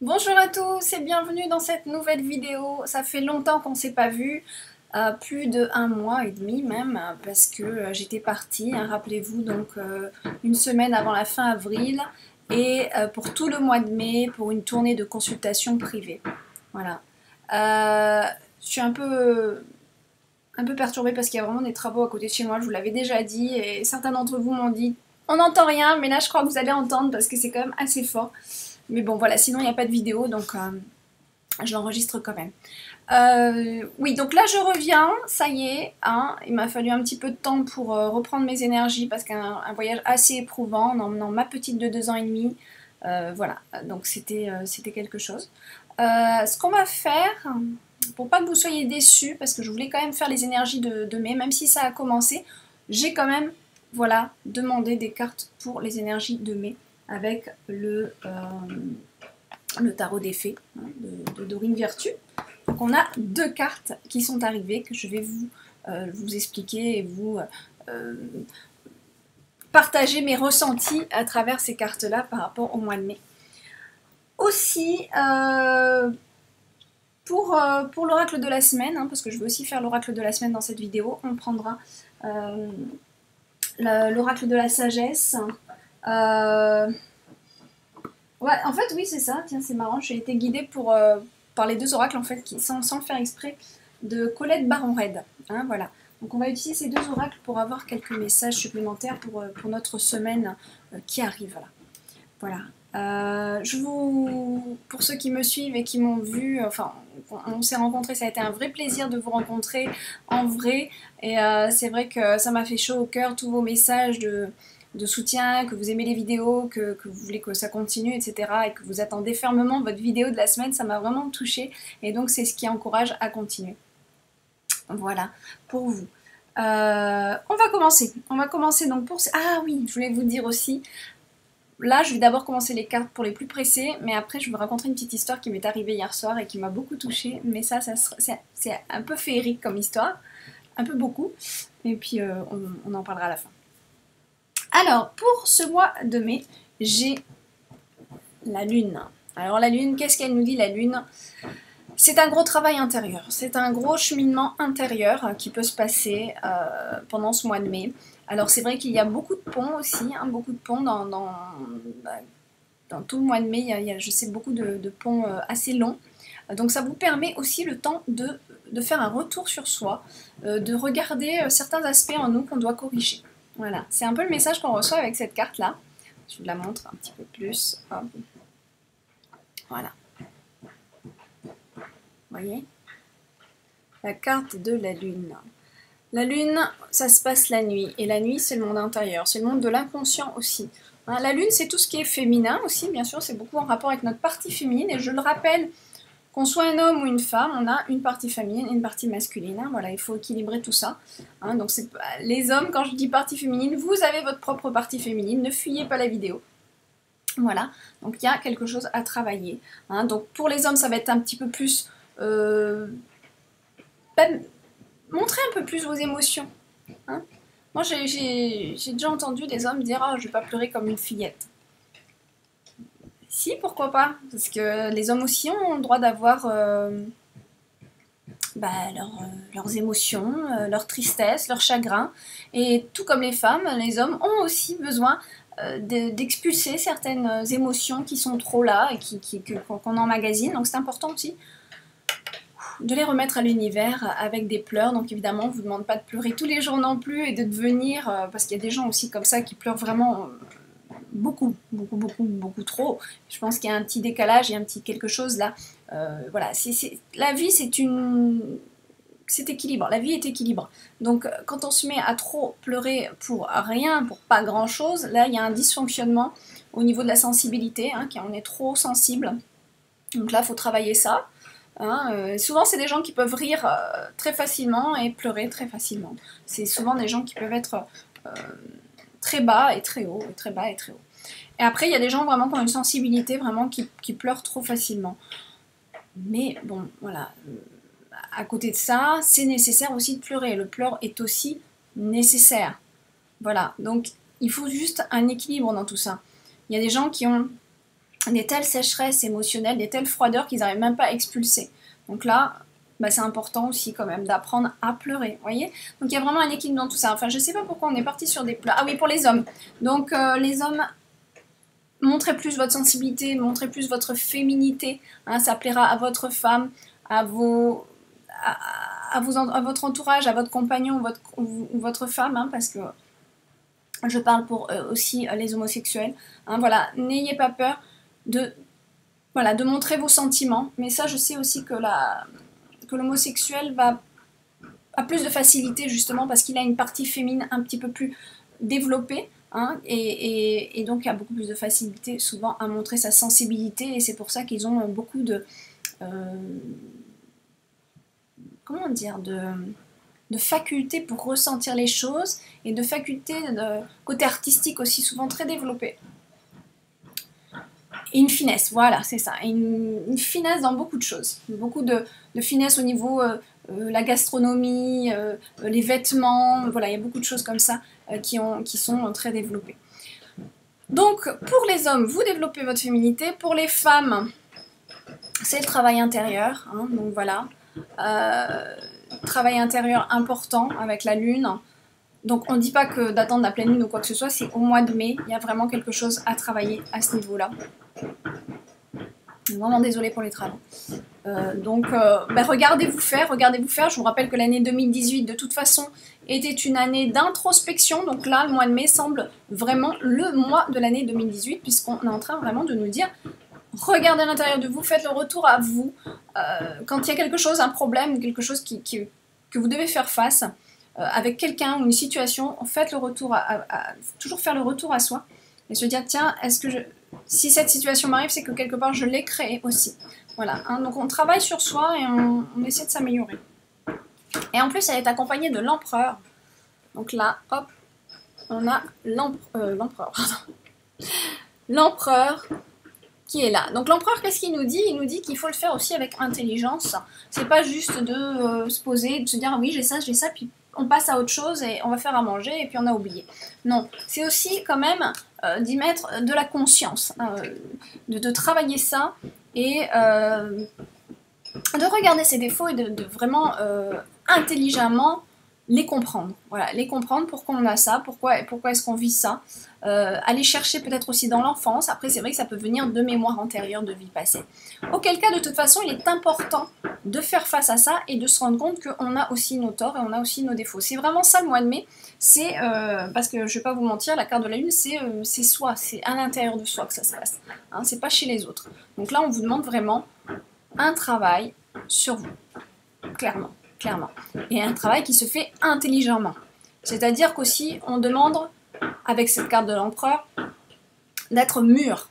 Bonjour à tous et bienvenue dans cette nouvelle vidéo. Ça fait longtemps qu'on ne s'est pas vu, plus de 1 mois et demi même, parce que j'étais partie, hein, rappelez-vous, donc une semaine avant la fin avril, et pour tout le mois de mai, pour une tournée de consultation privée. Voilà. Je suis un peu perturbée parce qu'il y a vraiment des travaux à côté de chez moi, je vous l'avais déjà dit, et certains d'entre vous m'ont dit on n'entend rien, mais là je crois que vous allez entendre parce que c'est quand même assez fort. Mais bon, voilà, sinon il n'y a pas de vidéo, donc je l'enregistre quand même. Oui, donc là je reviens, ça y est, hein, il m'a fallu un petit peu de temps pour reprendre mes énergies parce qu'un voyage assez éprouvant en emmenant ma petite de 2 ans et demi, voilà, donc c'était quelque chose. Ce qu'on va faire, pour pas que vous soyez déçus, parce que je voulais quand même faire les énergies de mai, même si ça a commencé, j'ai quand même, voilà, demandé des cartes pour les énergies de mai avec le tarot des fées, hein, de Dorine Virtue. Donc on a 2 cartes qui sont arrivées que je vais vous expliquer et vous partager mes ressentis à travers ces cartes-là par rapport au mois de mai. Aussi, pour l'oracle de la semaine, hein, parce que je vais aussi faire l'oracle de la semaine dans cette vidéo, on prendra l'oracle de la sagesse. Ouais, en fait, oui, c'est ça. Tiens, c'est marrant. J'ai été guidée par les 2 oracles, en fait, qui, sans le faire exprès, de Colette Baron-Red. Hein, voilà. Donc, on va utiliser ces 2 oracles pour avoir quelques messages supplémentaires pour notre semaine qui arrive. Voilà. Pour ceux qui me suivent et qui m'ont vu, enfin, on s'est rencontrés, ça a été un vrai plaisir de vous rencontrer en vrai. Et c'est vrai que ça m'a fait chaud au cœur, tous vos messages de soutien, que vous aimez les vidéos, que vous voulez que ça continue, etc. Et que vous attendez fermement votre vidéo de la semaine, ça m'a vraiment touchée. Et donc c'est ce qui encourage à continuer. Voilà, pour vous. On va commencer. On va commencer donc pour... Ah oui, je voulais vous dire aussi, là, je vais d'abord commencer les cartes pour les plus pressés, mais après, je vais vous raconter une petite histoire qui m'est arrivée hier soir et qui m'a beaucoup touchée. Mais c'est un peu féerique comme histoire, un peu beaucoup. Et puis, on en parlera à la fin. Alors, pour ce mois de mai, j'ai la Lune. Alors, la Lune, qu'est-ce qu'elle nous dit, la Lune? C'est un gros travail intérieur, c'est un gros cheminement intérieur qui peut se passer pendant ce mois de mai. Alors c'est vrai qu'il y a beaucoup de ponts aussi, hein, beaucoup de ponts dans tout le mois de mai, il y a je sais, beaucoup de ponts assez longs. Donc ça vous permet aussi le temps de faire un retour sur soi, de regarder certains aspects en nous qu'on doit corriger. Voilà, c'est un peu le message qu'on reçoit avec cette carte-là. Je vous la montre un petit peu plus. Hop. Voilà. Vous voyez? La carte de la Lune. La Lune, ça se passe la nuit. Et la nuit, c'est le monde intérieur. C'est le monde de l'inconscient aussi. Hein, la Lune, c'est tout ce qui est féminin aussi, bien sûr. C'est beaucoup en rapport avec notre partie féminine. Et je le rappelle, qu'on soit un homme ou une femme, on a une partie féminine et une partie masculine. Hein, voilà, il faut équilibrer tout ça. Hein, donc les hommes, quand je dis partie féminine, vous avez votre propre partie féminine. Ne fuyez pas la vidéo. Voilà, donc il y a quelque chose à travailler. Hein, donc pour les hommes, ça va être un petit peu plus... montrez un peu plus vos émotions. Hein. Moi, j'ai déjà entendu des hommes dire « Ah, je vais pas pleurer comme une fillette ». Si, pourquoi pas? Parce que les hommes aussi ont le droit d'avoir leurs émotions, leur tristesse, leur chagrin. Et tout comme les femmes, les hommes ont aussi besoin d'expulser certaines émotions qui sont trop là et qu'on emmagasine. Donc c'est important aussi de les remettre à l'univers avec des pleurs. Donc évidemment, on ne vous demande pas de pleurer tous les jours non plus et de devenir, parce qu'il y a des gens aussi comme ça qui pleurent vraiment beaucoup, beaucoup, beaucoup, beaucoup trop. Je pense qu'il y a un petit décalage, il y a un petit quelque chose là. Voilà, la vie c'est équilibre, la vie est équilibre. Donc quand on se met à trop pleurer pour rien, pour pas grand chose, là il y a un dysfonctionnement au niveau de la sensibilité, hein, on est trop sensible. Donc là il faut travailler ça. Hein, souvent, c'est des gens qui peuvent rire très facilement et pleurer très facilement. C'est souvent des gens qui peuvent être très bas et très haut, et très bas et très haut. Et après, il y a des gens vraiment qui ont une sensibilité vraiment qui pleurent trop facilement. Mais bon, voilà. À côté de ça, c'est nécessaire aussi de pleurer. Le pleur est aussi nécessaire. Voilà. Donc, il faut juste un équilibre dans tout ça. Il y a des gens qui ont des telles sécheresses émotionnelles, des telles froideurs qu'ils n'arrivent même pas à expulser. Donc là, bah, c'est important aussi quand même d'apprendre à pleurer, vous voyez. Donc il y a vraiment un équilibre dans tout ça. Enfin, je sais pas pourquoi on est parti sur des pleurs. Ah oui, pour les hommes. Donc les hommes, montrez plus votre sensibilité, montrez plus votre féminité. Hein, ça plaira à votre femme, à votre entourage, à votre compagnon ou votre femme, hein, parce que je parle pour aussi les homosexuels. Hein, voilà, n'ayez pas peur de montrer vos sentiments. Mais ça, je sais aussi que l'homosexuel a plus de facilité justement parce qu'il a une partie féminine un petit peu plus développée. Hein, et donc il y a beaucoup plus de facilité souvent à montrer sa sensibilité et c'est pour ça qu'ils ont beaucoup de comment dire de faculté pour ressentir les choses et de faculté de côté artistique aussi souvent très développé. Et une finesse, voilà, c'est ça, une finesse dans beaucoup de choses, beaucoup de finesse au niveau la gastronomie, les vêtements, voilà, il y a beaucoup de choses comme ça qui sont très développées. Donc, pour les hommes, vous développez votre féminité. Pour les femmes, c'est le travail intérieur. Hein, donc voilà. Travail intérieur important avec la lune. Donc, on ne dit pas que d'attendre la pleine lune ou quoi que ce soit. C'est au mois de mai. Il y a vraiment quelque chose à travailler à ce niveau-là. Vraiment désolée pour les travaux. Regardez-vous faire. Je vous rappelle que l'année 2018, de toute façon, était une année d'introspection. Donc là, le mois de mai semble vraiment le mois de l'année 2018, puisqu'on est en train vraiment de nous dire, regardez à l'intérieur de vous, faites le retour à vous. Quand il y a quelque chose, un problème, quelque chose que vous devez faire face avec quelqu'un ou une situation, faites le retour toujours faire le retour à soi et se dire, tiens, si cette situation m'arrive, c'est que quelque part, je l'ai créée aussi. Voilà, hein, donc on travaille sur soi et on essaie de s'améliorer. Et en plus, elle est accompagnée de l'empereur. Donc là, hop, on a l'empereur, l'empereur qui est là. Donc l'empereur, qu'est-ce qu'il nous dit? Il nous dit qu'il faut le faire aussi avec intelligence. C'est pas juste de se poser, de se dire oui, j'ai ça, puis on passe à autre chose et on va faire à manger et puis on a oublié. Non, c'est aussi quand même d'y mettre de la conscience, de travailler ça et de regarder ses défauts et de vraiment intelligemment les comprendre. Voilà, les comprendre, pourquoi on a ça, pourquoi est-ce qu'on vit ça. Aller chercher peut-être aussi dans l'enfance. Après, c'est vrai que ça peut venir de mémoires antérieures, de vie passée. Auquel cas, de toute façon, il est important de faire face à ça et de se rendre compte qu'on a aussi nos torts et on a aussi nos défauts. C'est vraiment ça le mois de mai. C'est, parce que je ne vais pas vous mentir, la carte de la lune, c'est soi, c'est à l'intérieur de soi que ça se passe. Hein, c'est pas chez les autres. Donc là, on vous demande vraiment un travail sur vous. Clairement. Et un travail qui se fait intelligemment. C'est-à-dire qu'aussi, on demande, avec cette carte de l'empereur, d'être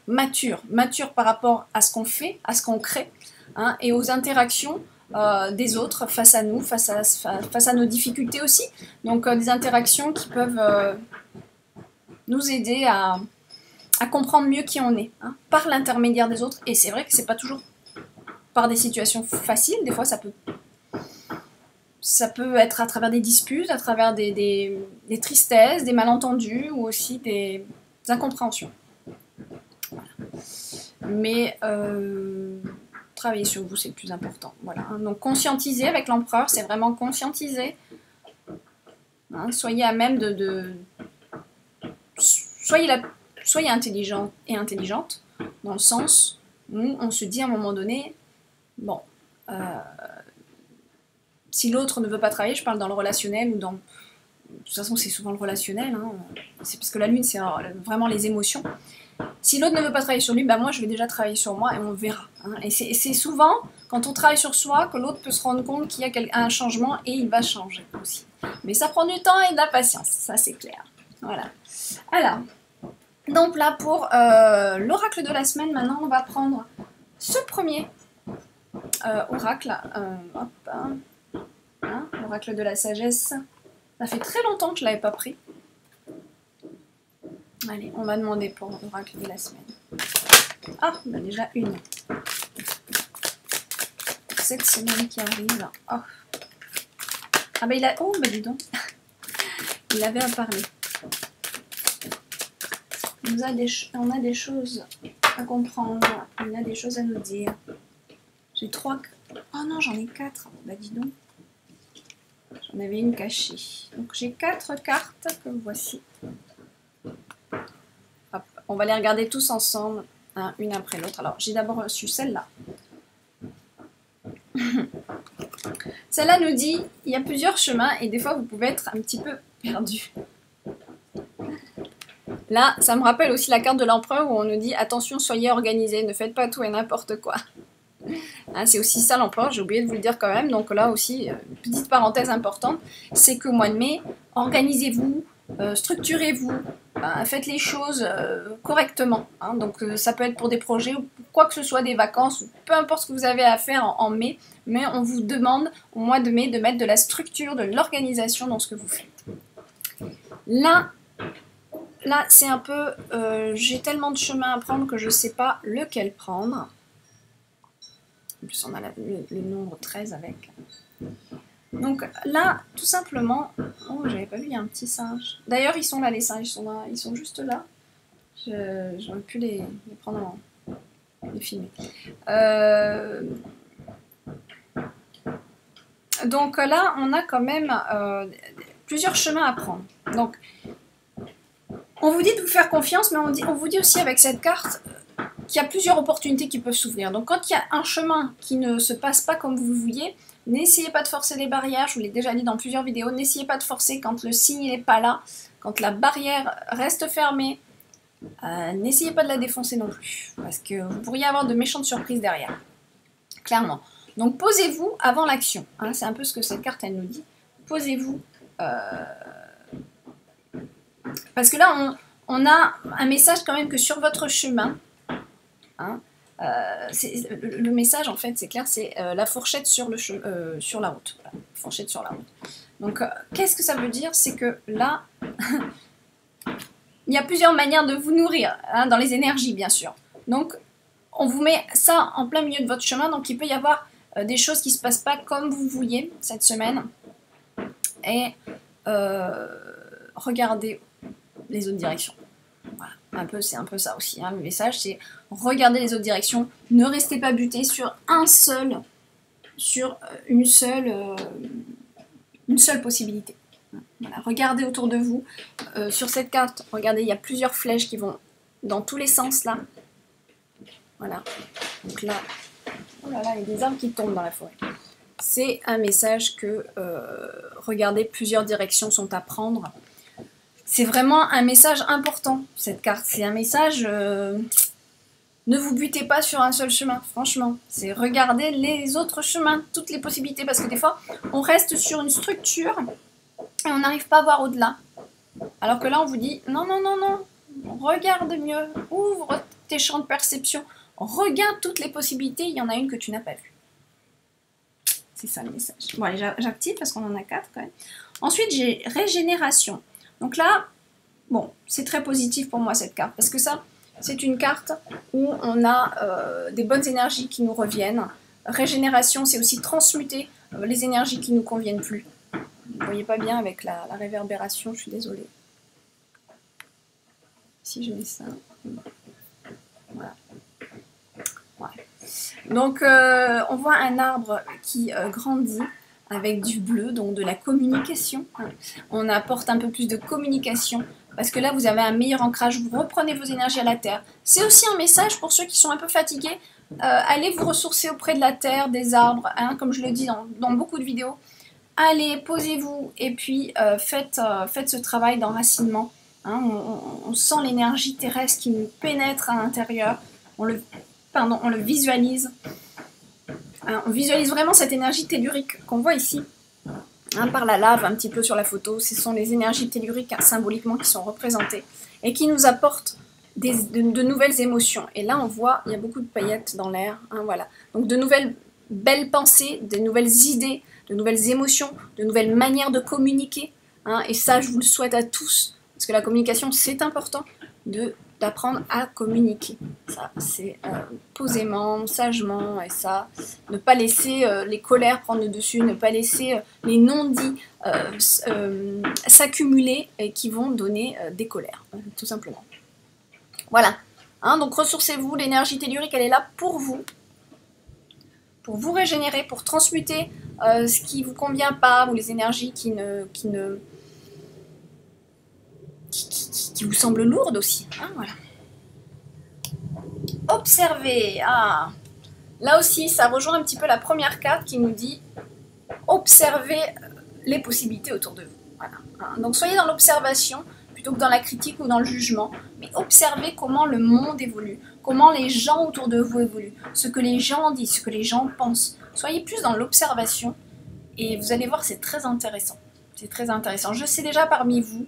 mature par rapport à ce qu'on fait, à ce qu'on crée, hein, et aux interactions des autres face à nous, face à nos difficultés aussi. Donc des interactions qui peuvent nous aider à comprendre mieux qui on est, hein, par l'intermédiaire des autres. Et c'est vrai que c'est pas toujours par des situations faciles, des fois ça peut être à travers des disputes, à travers des tristesses, des malentendus ou aussi des incompréhensions. Voilà. Mais travailler sur vous, c'est le plus important. Voilà. Donc conscientiser avec l'empereur, c'est vraiment conscientiser. Hein, soyez à même soyez intelligent et intelligente, dans le sens où on se dit à un moment donné, bon, si l'autre ne veut pas travailler, je parle dans le relationnel ou dans... De toute façon, c'est souvent le relationnel. Hein. C'est parce que la lune, c'est vraiment les émotions. Si l'autre ne veut pas travailler sur lui, ben moi, je vais déjà travailler sur moi et on verra. Hein. Et c'est souvent, quand on travaille sur soi, que l'autre peut se rendre compte qu'il y a un changement et il va changer aussi. Mais ça prend du temps et de la patience, ça c'est clair. Voilà. Alors, donc là, pour l'oracle de la semaine, maintenant, on va prendre ce premier oracle. Hop, hein. Hein, l'oracle de la sagesse. Ça fait très longtemps que je ne l'avais pas pris. Allez, on va demander pour l'oracle de la semaine. Ah, on a déjà une. Cette semaine qui arrive. Oh. Ah bah il a... Oh bah dis donc. Il avait à parler. On a des choses à comprendre. On a des choses à nous dire. J'ai 3... Oh non, j'en ai 4. Bah dis donc. J'en avais une cachée. Donc j'ai 4 cartes que voici. Hop, on va les regarder tous ensemble, hein, une après l'autre. Alors j'ai d'abord reçu celle-là. Celle-là nous dit, il y a plusieurs chemins et des fois vous pouvez être un petit peu perdu. Là, ça me rappelle aussi la carte de l'empereur où on nous dit, attention, soyez organisés, ne faites pas tout et n'importe quoi. Hein, c'est aussi ça l'empereur, j'ai oublié de vous le dire quand même. Donc là aussi, petite parenthèse importante, c'est qu'au mois de mai, organisez-vous, structurez-vous, faites les choses correctement. Hein. Donc ça peut être pour des projets ou quoi que ce soit, des vacances, ou peu importe ce que vous avez à faire en mai, mais on vous demande au mois de mai de mettre de la structure, de l'organisation dans ce que vous faites. Là c'est un peu, j'ai tellement de chemins à prendre que je ne sais pas lequel prendre. En plus, on a le nombre 13 avec. Donc là, tout simplement... Oh, j'avais pas vu, il y a un petit singe. D'ailleurs, ils sont là, les singes. Ils sont juste là. J'aurais pu les prendre les filmer. Donc là, on a quand même plusieurs chemins à prendre. Donc, on vous dit de vous faire confiance, mais on vous dit aussi avec cette carte... qu'il y a plusieurs opportunités qui peuvent s'ouvrir. Donc quand il y a un chemin qui ne se passe pas comme vous le vouliez, n'essayez pas de forcer les barrières, je vous l'ai déjà dit dans plusieurs vidéos, n'essayez pas de forcer quand le signe n'est pas là, quand la barrière reste fermée, n'essayez pas de la défoncer non plus, parce que vous pourriez avoir de méchantes surprises derrière, clairement. Donc posez-vous avant l'action, hein, c'est un peu ce que cette carte elle nous dit, posez-vous, parce que là on a un message quand même que sur votre chemin, hein, le message en fait c'est clair, c'est la fourchette sur la route. Voilà, fourchette sur la route. Donc qu'est-ce que ça veut dire? C'est que là il y a plusieurs manières de vous nourrir, hein, dans les énergies bien sûr. Donc on vous met ça en plein milieu de votre chemin, donc il peut y avoir des choses qui ne se passent pas comme vous vouliez cette semaine. Et regardez les autres directions. Voilà, c'est un peu ça aussi, hein, le message, c'est regarder les autres directions, ne restez pas buté sur une seule possibilité. Voilà, regardez autour de vous, sur cette carte, regardez, il y a plusieurs flèches qui vont dans tous les sens là. Voilà, donc là, oh là là, il y a des arbres qui tombent dans la forêt. C'est un message que, regardez, plusieurs directions sont à prendre. C'est vraiment un message important, cette carte. C'est un message, ne vous butez pas sur un seul chemin, franchement. C'est regarder les autres chemins, toutes les possibilités, parce que des fois, on reste sur une structure et on n'arrive pas à voir au-delà. Alors que là, on vous dit, non, non, non, non, regarde mieux, ouvre tes champs de perception, regarde toutes les possibilités, il y en a une que tu n'as pas vue. C'est ça le message. Bon, allez, j'active parce qu'on en a 4 quand même. Ensuite, j'ai régénération. Donc là, bon, c'est très positif pour moi cette carte, parce que ça, c'est une carte où on a des bonnes énergies qui nous reviennent. Régénération, c'est aussi transmuter les énergies qui ne nous conviennent plus. Vous ne voyez pas bien avec la réverbération, je suis désolée. Si je mets ça, voilà. Ouais. Donc, on voit un arbre qui grandit avec du bleu, donc de la communication. On apporte un peu plus de communication, parce que là, vous avez un meilleur ancrage, vous reprenez vos énergies à la terre. C'est aussi un message pour ceux qui sont un peu fatigués, allez vous ressourcer auprès de la terre, des arbres, hein, comme je le dis dans beaucoup de vidéos. Allez, posez-vous, et puis faites ce travail d'enracinement. Hein, on sent l'énergie terrestre qui nous pénètre à l'intérieur, on le visualise. On visualise vraiment cette énergie tellurique qu'on voit ici, hein, par la lave un petit peu sur la photo. Ce sont les énergies telluriques, hein, symboliquement qui sont représentées et qui nous apportent de nouvelles émotions. Et là on voit, il y a beaucoup de paillettes dans l'air, hein, voilà. Donc de nouvelles belles pensées, de nouvelles idées, de nouvelles émotions, de nouvelles manières de communiquer, hein, et ça je vous le souhaite à tous, parce que la communication c'est important, d'apprendre à communiquer. Ça, c'est posément, sagement, et ça, ne pas laisser les colères prendre le dessus, ne pas laisser les non-dits s'accumuler et qui vont donner des colères, tout simplement. Voilà, Hein, donc ressourcez-vous, l'énergie tellurique, elle est là pour vous régénérer, pour transmuter ce qui ne vous convient pas, ou les énergies qui vous semblent lourdes aussi. Hein, voilà. Observez. Ah. Là aussi, ça rejoint un petit peu la première carte qui nous dit observez les possibilités autour de vous. Voilà. Hein, donc soyez dans l'observation plutôt que dans la critique ou dans le jugement, mais observez comment le monde évolue, comment les gens autour de vous évoluent, ce que les gens disent, ce que les gens pensent. Soyez plus dans l'observation et vous allez voir, c'est très intéressant. C'est très intéressant. Je sais déjà parmi vous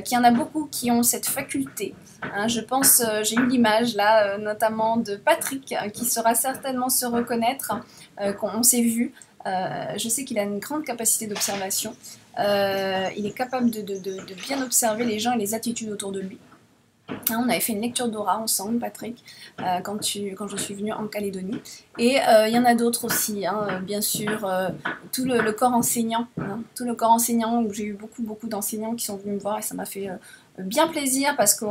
qu'il y en a beaucoup qui ont cette faculté. Hein, je pense, j'ai eu l'image là, notamment de Patrick, qui saura certainement se reconnaître, qu'on s'est vu. Je sais qu'il a une grande capacité d'observation. Il est capable de bien observer les gens et les attitudes autour de lui. Hein, on avait fait une lecture d'aura ensemble, Patrick, quand je suis venue en Calédonie. Et il y en a d'autres aussi, hein, bien sûr, tout le corps enseignant. Hein, tout le corps enseignant, où j'ai eu beaucoup d'enseignants qui sont venus me voir et ça m'a fait bien plaisir parce que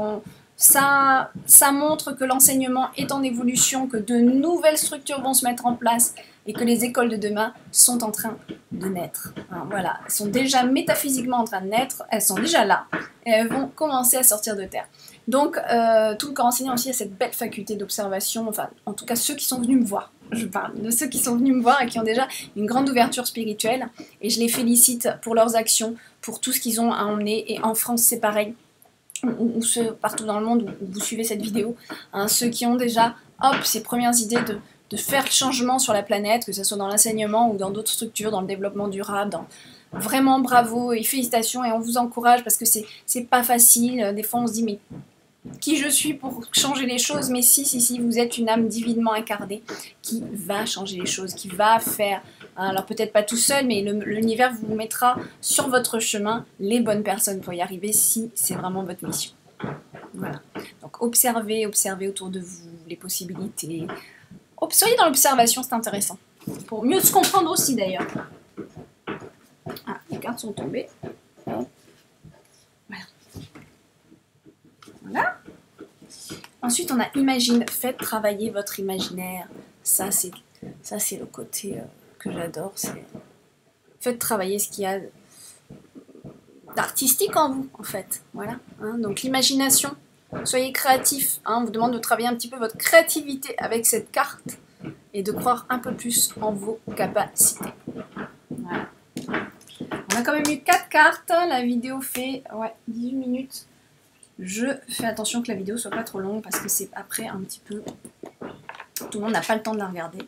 ça montre que l'enseignement est en évolution, que de nouvelles structures vont se mettre en place et que les écoles de demain sont en train de naître. Hein, voilà, elles sont déjà métaphysiquement en train de naître, elles sont déjà là et elles vont commencer à sortir de terre. Donc, tout le corps enseignant aussi a cette belle faculté d'observation, enfin, en tout cas ceux qui sont venus me voir. Je parle de ceux qui sont venus me voir et qui ont déjà une grande ouverture spirituelle. Et je les félicite pour leurs actions, pour tout ce qu'ils ont à emmener. Et en France, c'est pareil. Ou ceux partout dans le monde où vous suivez cette vidéo. Hein, ceux qui ont déjà, hop, ces premières idées de faire le changement sur la planète, que ce soit dans l'enseignement ou dans d'autres structures, dans le développement durable, vraiment bravo et félicitations. Et on vous encourage parce que c'est pas facile. Des fois, on se dit, mais qui je suis pour changer les choses, mais si, vous êtes une âme divinement incarnée qui va changer les choses, qui va faire, alors peut-être pas tout seul, mais l'univers vous mettra sur votre chemin les bonnes personnes pour y arriver si c'est vraiment votre mission. Voilà. Donc observez autour de vous les possibilités. Soyez dans l'observation, c'est intéressant. Pour mieux se comprendre aussi d'ailleurs. Ah, les cartes sont tombées. Voilà. Ensuite, on a imagine, faites travailler votre imaginaire. Ça, c'est le côté que j'adore. Faites travailler ce qu'il y a d'artistique en vous, en fait. Voilà. Hein, donc l'imagination. Soyez créatif. Hein, on vous demande de travailler un petit peu votre créativité avec cette carte et de croire un peu plus en vos capacités. Voilà. On a quand même eu 4 cartes. La vidéo fait 18 minutes. Je fais attention que la vidéo soit pas trop longue parce que c'est après un petit peu... Tout le monde n'a pas le temps de la regarder.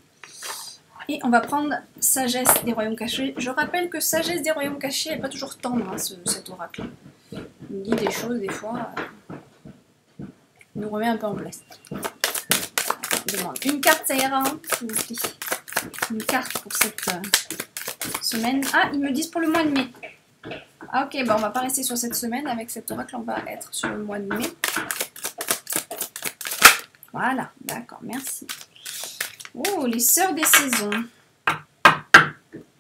Et on va prendre Sagesse des Royaumes Cachés. Je rappelle que Sagesse des Royaumes Cachés n'est pas toujours tendre, hein, cet oracle. Il nous dit des choses, des fois, il nous remet un peu en place. On demande une carte, ça ira, hein, s'il vous plaît. Une carte pour cette semaine. Ah, ils me disent pour le mois de mai. Ah ok, on va pas rester sur cette semaine avec cet oracle, on va être sur le mois de mai. Voilà, d'accord, merci. Oh, les sœurs des saisons.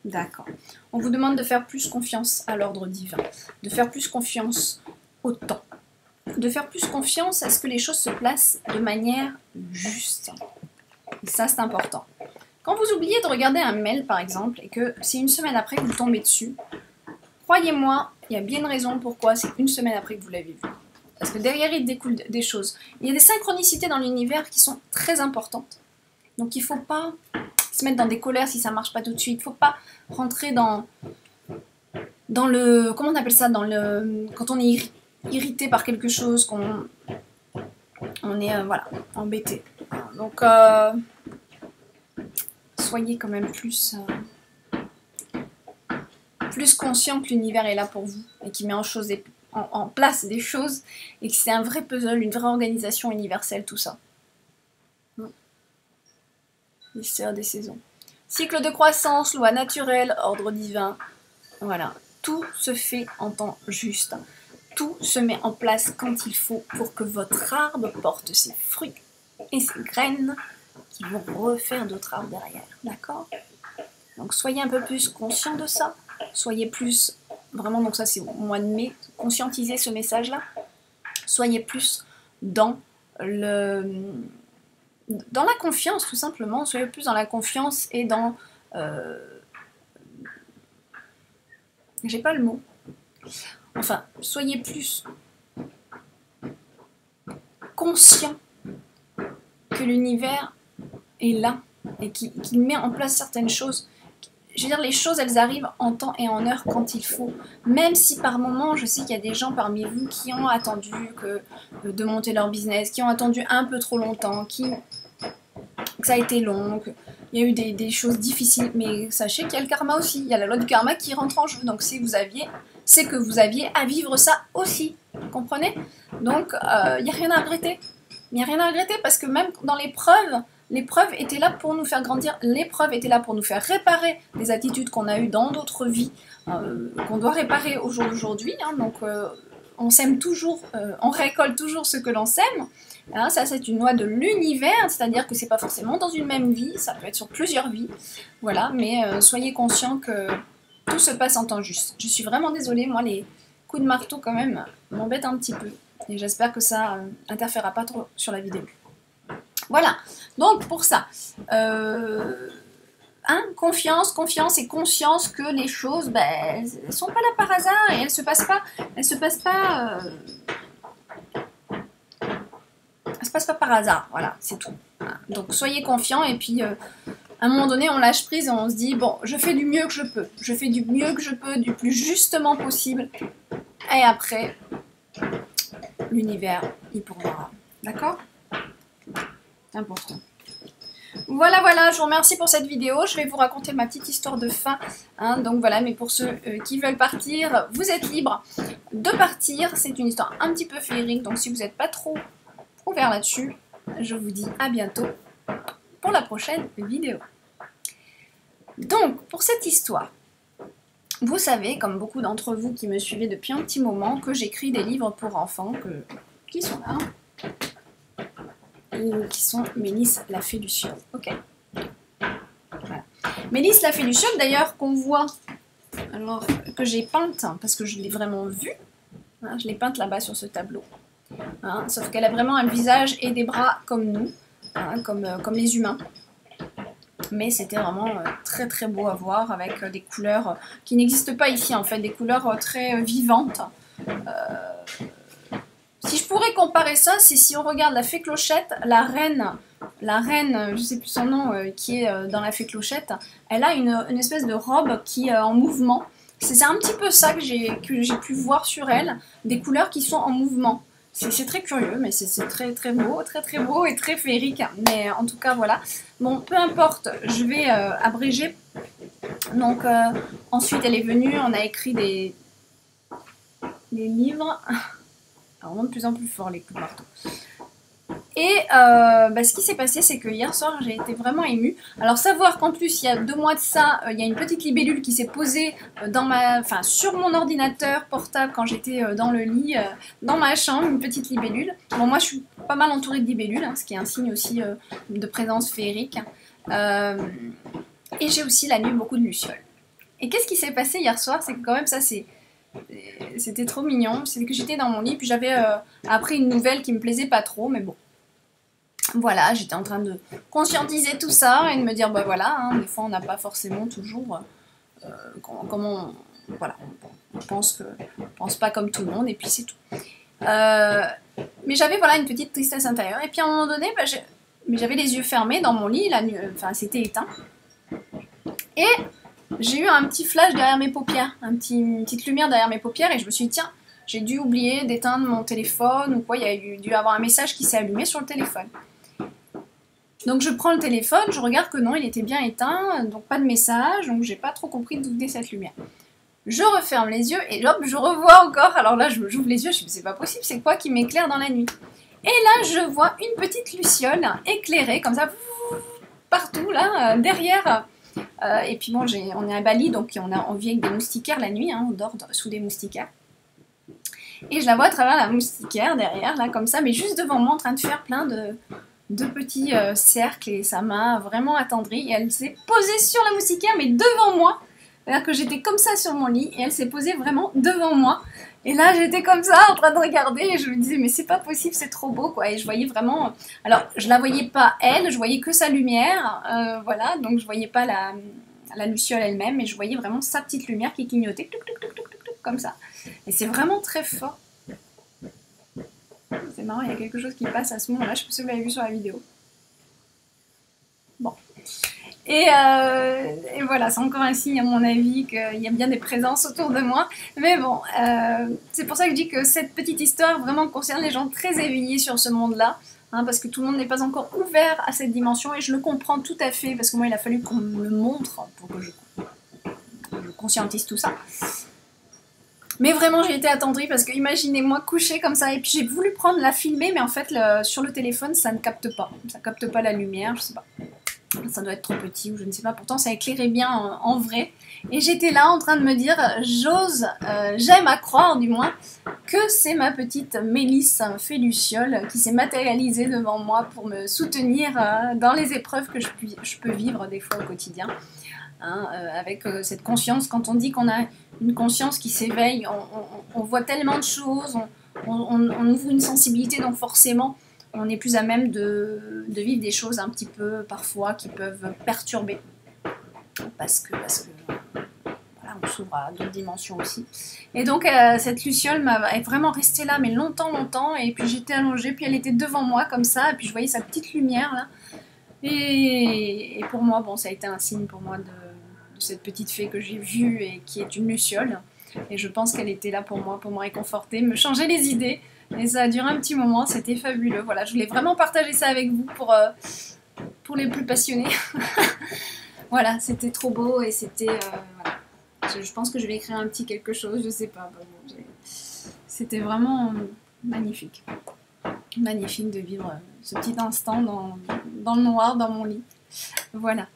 D'accord. On vous demande de faire plus confiance à l'ordre divin, de faire plus confiance au temps, de faire plus confiance à ce que les choses se placent de manière juste. Et ça, c'est important. Quand vous oubliez de regarder un mail, par exemple, et que c'est une semaine après que vous tombez dessus, croyez-moi, il y a bien une raison pourquoi c'est une semaine après que vous l'avez vu. Parce que derrière, il découle des choses. Il y a des synchronicités dans l'univers qui sont très importantes. Donc il ne faut pas se mettre dans des colères si ça ne marche pas tout de suite. Il ne faut pas rentrer dans le... Comment on appelle ça, quand on est irrité par quelque chose, qu'on est embêté. Donc soyez quand même plus conscient que l'univers est là pour vous et qu'il met en place des choses et que c'est un vrai puzzle, une vraie organisation universelle, tout ça. Les sœurs des saisons. Cycle de croissance, loi naturelle, ordre divin. Voilà. Tout se fait en temps juste. Tout se met en place quand il faut pour que votre arbre porte ses fruits et ses graines qui vont refaire d'autres arbres derrière. D'accord? Donc soyez un peu plus conscient de ça. Soyez plus, vraiment, donc ça c'est au mois de mai, conscientisez ce message-là. Soyez plus dans dans la confiance, tout simplement. Soyez plus dans la confiance et dans... j'ai pas le mot. Enfin, soyez plus conscient que l'univers est là et qu'il met en place certaines choses. Je veux dire, les choses, elles arrivent en temps et en heure quand il faut. Même si par moment, je sais qu'il y a des gens parmi vous qui ont attendu de monter leur business, qui ont attendu un peu trop longtemps, que ça a été long, qu'il y a eu des choses difficiles. Mais sachez qu'il y a le karma aussi. Il y a la loi du karma qui rentre en jeu. Donc c'est que vous aviez à vivre ça aussi. Vous comprenez? Donc il n'y a rien à regretter. Il n'y a rien à regretter parce que même dans l'épreuve était là pour nous faire grandir, l'épreuve était là pour nous faire réparer des attitudes qu'on a eues dans d'autres vies, qu'on doit réparer au jour d'aujourd'hui. Hein, donc on sème toujours, on récolte toujours ce que l'on sème. Hein, ça c'est une loi de l'univers, c'est-à-dire que c'est pas forcément dans une même vie, ça peut être sur plusieurs vies. Voilà, mais soyez conscients que tout se passe en temps juste. Je suis vraiment désolée, moi les coups de marteau quand même m'embêtent un petit peu. Et j'espère que ça interférera pas trop sur la vidéo. Voilà, donc pour ça, confiance et conscience que les choses, elles sont pas là par hasard et elles se passent pas par hasard, voilà, c'est tout. Voilà. Donc soyez confiants et puis à un moment donné on lâche prise et on se dit bon, je fais du mieux que je peux, je fais du mieux que je peux, du plus justement possible et après l'univers il pourvoira, d'accord? C'est important. Voilà, je vous remercie pour cette vidéo. Je vais vous raconter ma petite histoire de fin. Hein, donc voilà, mais pour ceux qui veulent partir, vous êtes libres de partir. C'est une histoire un petit peu féerique, donc si vous n'êtes pas trop ouvert là-dessus, je vous dis à bientôt pour la prochaine vidéo. Donc, pour cette histoire, vous savez, comme beaucoup d'entre vous qui me suivez depuis un petit moment, que j'écris des livres pour enfants qui sont là. Qui sont Mélisse la fée du ciel. Ok. Voilà. Mélisse la fée du ciel, d'ailleurs, qu'on voit, alors que j'ai peinte, parce que je l'ai vraiment vue, hein, je l'ai peinte là-bas sur ce tableau. Hein, sauf qu'elle a vraiment un visage et des bras comme nous, hein, comme les humains. Mais c'était vraiment très très beau à voir, avec des couleurs qui n'existent pas ici, en fait, des couleurs très vivantes. Si je pourrais comparer ça, c'est si on regarde la fée Clochette, la reine, je sais plus son nom, qui est dans la fée Clochette, elle a une espèce de robe qui est en mouvement. C'est un petit peu ça que j'ai pu voir sur elle, des couleurs qui sont en mouvement. C'est très curieux, mais c'est très très beau et très féerique. Mais en tout cas, voilà. Bon, peu importe, je vais abréger. Donc, ensuite, elle est venue, on a écrit des livres. Alors, on monte de plus en plus fort les coups de marteau. Et ce qui s'est passé, c'est que hier soir, j'ai été vraiment émue. Alors, savoir qu'en plus, il y a 2 mois de ça, il y a une petite libellule qui s'est posée sur mon ordinateur portable quand j'étais dans le lit, dans ma chambre, une petite libellule. Bon, moi, je suis pas mal entourée de libellules, hein, ce qui est un signe aussi de présence féerique. Et j'ai aussi la nuit beaucoup de lucioles. Et qu'est-ce qui s'est passé hier soir? C'est que quand même, ça, c'était trop mignon. C'est que j'étais dans mon lit, puis j'avais appris une nouvelle qui me plaisait pas trop, mais bon. Voilà, j'étais en train de conscientiser tout ça et de me dire, bah voilà, hein, des fois on n'a pas forcément toujours voilà, on pense pas comme tout le monde et puis c'est tout. Mais j'avais voilà une petite tristesse intérieure et puis à un moment donné, mais j'avais les yeux fermés dans mon lit, c'était éteint. Et j'ai eu un petit flash derrière mes paupières, une petite lumière derrière mes paupières et je me suis dit, tiens, j'ai dû oublier d'éteindre mon téléphone ou quoi, il y a dû avoir un message qui s'est allumé sur le téléphone. Donc je prends le téléphone, je regarde que non, il était bien éteint, donc pas de message, donc j'ai pas trop compris d'où venait cette lumière. Je referme les yeux et hop, je revois encore, alors là j'ouvre les yeux, je me dis c'est pas possible, c'est quoi qui m'éclaire dans la nuit? Et là je vois une petite luciole éclairée comme ça, partout là, derrière. Et puis bon, on est à Bali, donc on vit avec des moustiquaires la nuit, hein, on dort sous des moustiquaires. Et je la vois à travers la moustiquaire derrière, là comme ça, mais juste devant moi en train de faire plein de petits cercles et ça m'a vraiment attendrie. Et elle s'est posée sur la moustiquaire, mais devant moi. C'est-à-dire que j'étais comme ça sur mon lit et elle s'est posée vraiment devant moi. Et là, j'étais comme ça, en train de regarder, et je me disais, mais c'est pas possible, c'est trop beau, quoi. Et je voyais vraiment... Alors, je la voyais pas, elle, je voyais que sa lumière, voilà, donc je voyais pas la luciole elle-même, mais je voyais vraiment sa petite lumière qui clignotait, touc, touc, touc, touc, touc, touc, comme ça. Et c'est vraiment très fort. C'est marrant, il y a quelque chose qui passe à ce moment-là, je sais pas si vous l'avez vu sur la vidéo. Bon. Et voilà, c'est encore un signe à mon avis qu'il y a bien des présences autour de moi. Mais bon, c'est pour ça que je dis que cette petite histoire vraiment concerne les gens très éveillés sur ce monde-là. Hein, parce que tout le monde n'est pas encore ouvert à cette dimension et je le comprends tout à fait parce que moi il a fallu qu'on me le montre pour que je conscientise tout ça. Mais vraiment j'ai été attendrie parce que imaginez-moi coucher comme ça et puis j'ai voulu prendre la filmer mais en fait sur le téléphone ça ne capte pas. Ça capte pas la lumière, je sais pas. Ça doit être trop petit ou je ne sais pas, pourtant ça éclairait bien en vrai. Et j'étais là en train de me dire, j'aime à croire du moins, que c'est ma petite Mélisse fée Luciole qui s'est matérialisée devant moi pour me soutenir dans les épreuves que je peux vivre des fois au quotidien. Hein, avec cette conscience, quand on dit qu'on a une conscience qui s'éveille, on voit tellement de choses, on ouvre une sensibilité, donc forcément on est plus à même de vivre des choses un petit peu parfois qui peuvent perturber parce que voilà, on s'ouvre à d'autres dimensions aussi. Et donc cette luciole est vraiment restée là mais longtemps et puis j'étais allongée puis elle était devant moi comme ça et puis je voyais sa petite lumière là et pour moi bon ça a été un signe pour moi de cette petite fée que j'ai vue et qui est une luciole et je pense qu'elle était là pour me réconforter, me changer les idées. Et ça a duré un petit moment, c'était fabuleux. Voilà, je voulais vraiment partager ça avec vous pour les plus passionnés. Voilà, c'était trop beau et c'était... voilà. Je pense que je vais écrire un petit quelque chose, je sais pas. C'était vraiment magnifique. Magnifique de vivre ce petit instant dans le noir, dans mon lit. Voilà.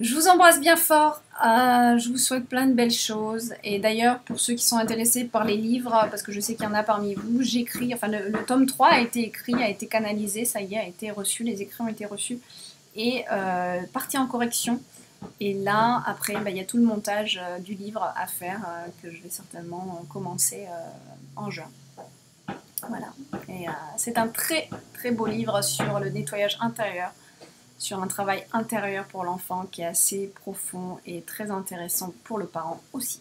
Je vous embrasse bien fort, je vous souhaite plein de belles choses et d'ailleurs pour ceux qui sont intéressés par les livres, parce que je sais qu'il y en a parmi vous, j'écris, enfin le tome 3 a été écrit, a été canalisé, ça y est, a été reçu, les écrits ont été reçus et parti en correction et là après il y a tout le montage du livre à faire que je vais certainement commencer en juin. Voilà, et c'est un très très beau livre sur le nettoyage intérieur, sur un travail intérieur pour l'enfant qui est assez profond et très intéressant pour le parent aussi.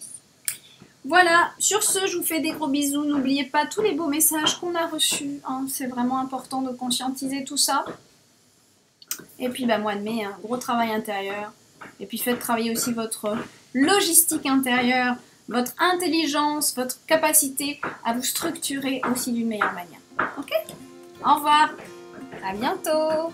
Voilà, sur ce, je vous fais des gros bisous. N'oubliez pas tous les beaux messages qu'on a reçus. Hein. C'est vraiment important de conscientiser tout ça. Et puis, mois de mai, un gros travail intérieur. Et puis, faites travailler aussi votre logistique intérieure, votre intelligence, votre capacité à vous structurer aussi d'une meilleure manière. Ok ? Au revoir, à bientôt.